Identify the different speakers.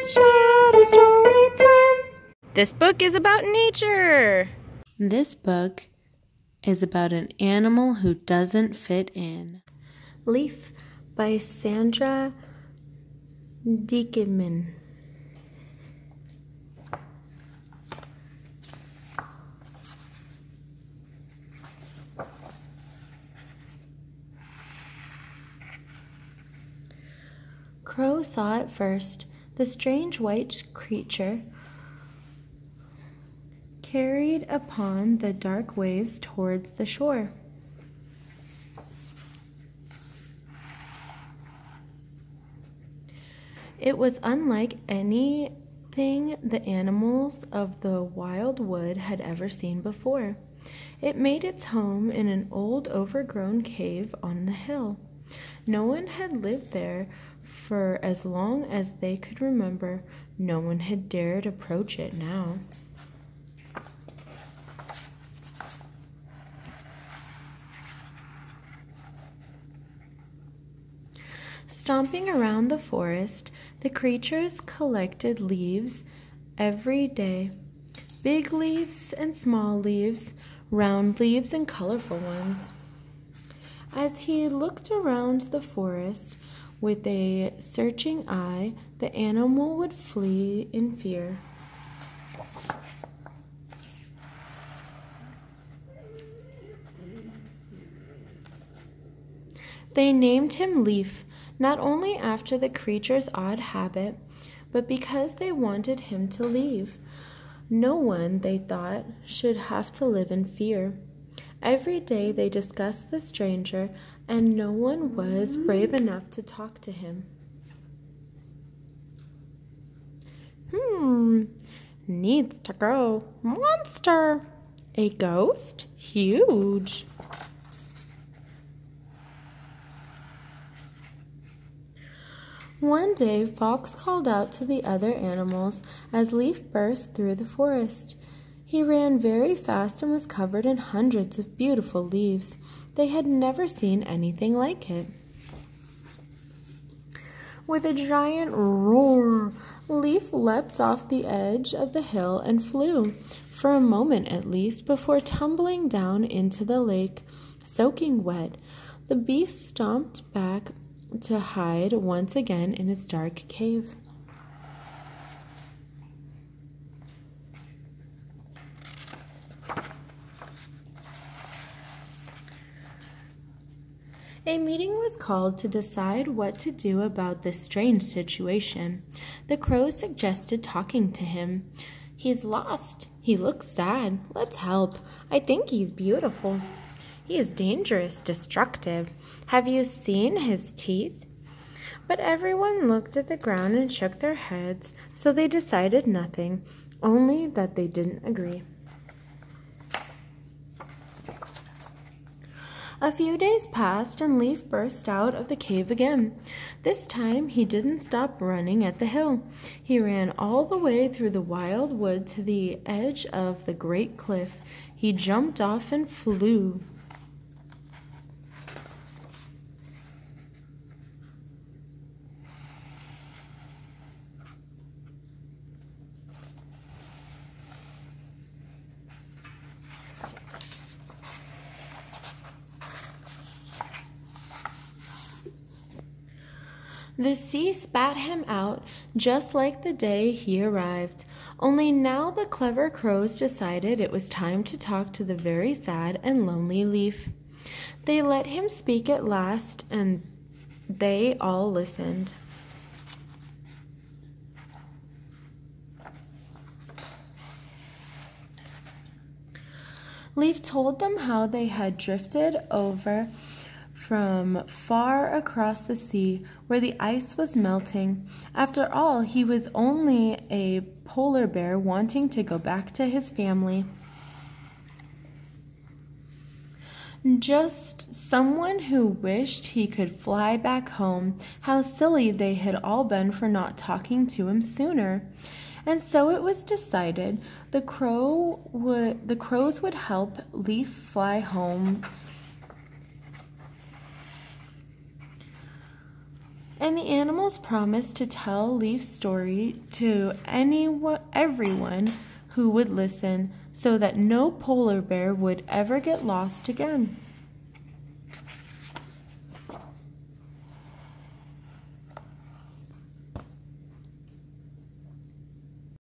Speaker 1: It's Shadow Story Time. This book is about nature.
Speaker 2: This book is about an animal who doesn't fit in.
Speaker 1: Leaf by Sandra Dieckmann. Crow saw it first. The strange white creature carried upon the dark waves towards the shore. It was unlike anything the animals of the wild wood had ever seen before. It made its home in an old overgrown cave on the hill. No one had lived there for as long as they could remember. No one had dared approach it now. Stomping around the forest, the creatures collected leaves every day. Big leaves and small leaves, round leaves and colorful ones. As he looked around the forest with a searching eye, the animal would flee in fear. They named him Leaf, not only after the creature's odd habit, but because they wanted him to leave. No one, they thought, should have to live in fear. Every day they discussed the stranger, and no one was brave enough to talk to him. Needs to go. Monster. A ghost? Huge. One day, Fox called out to the other animals as Leaf burst through the forest. He ran very fast and was covered in hundreds of beautiful leaves. They had never seen anything like it. With a giant roar, Leaf leapt off the edge of the hill and flew, for a moment at least, before tumbling down into the lake, soaking wet. The beast stomped back to hide once again in its dark cave. A meeting was called to decide what to do about this strange situation. The crows suggested talking to him. He's lost. He looks sad. Let's help. I think he's beautiful. He is dangerous, destructive. Have you seen his teeth? But everyone looked at the ground and shook their heads, so they decided nothing, only that they didn't agree. A few days passed, and Leaf burst out of the cave again. This time, he didn't stop running at the hill. He ran all the way through the wild wood to the edge of the great cliff. He jumped off and flew. The sea spat him out just like the day he arrived. Only now the clever crows decided it was time to talk to the very sad and lonely Leaf. They let him speak at last, and they all listened. Leaf told them how they had drifted over from far across the sea where the ice was melting. After all, he was only a polar bear wanting to go back to his family. Just someone who wished he could fly back home. How silly they had all been for not talking to him sooner. And so it was decided the crows would help Leaf fly home. And the animals promised to tell Leaf's story to everyone who would listen, so that no polar bear would ever get lost again.